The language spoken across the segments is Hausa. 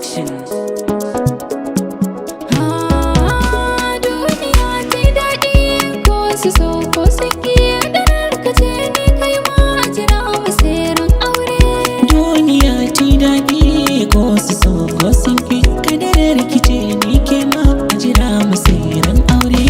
Production. Duniya ta yi daɗi ko su so ko su ƙi, da narkace ne kai ma a jira masirin aure. Duniya ta yi daɗi ko su so ko su ƙi, kadar rikice ne ke ma a jira masirin aure.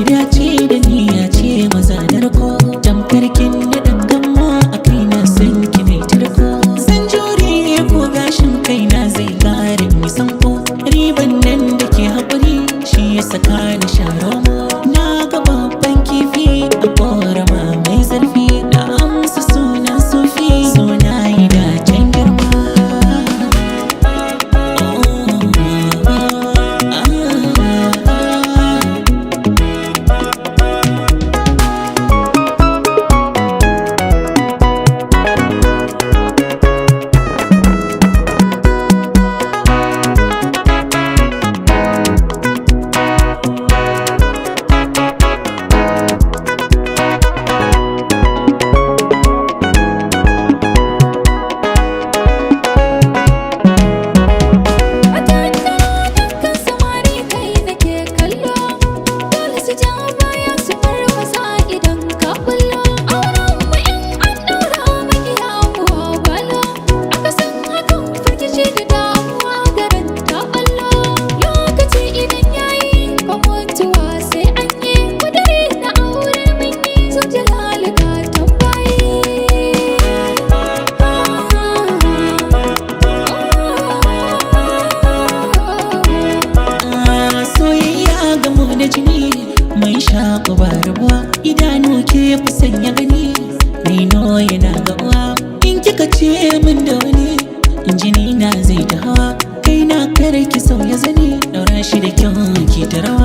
Ya ce da ni ya ce mazanar ko tamkarkin na dangama a kai na san ki mai tarko san jure ko gashin kaina zai kare mai sanko riban nan da ke haƙuri shi ya saka na sharo na ga babban kifi a ƙorama mai zarfi da amsa sunan sufi suna yi da can girma. Da jini mai shaƙo ba rabuwa idanu ke fi sanya gani reno yana ga uwa in kika ce min da wani jini na zai ta hawa kai na kare ki sauya zani daura shi da kyau ki ta rawa.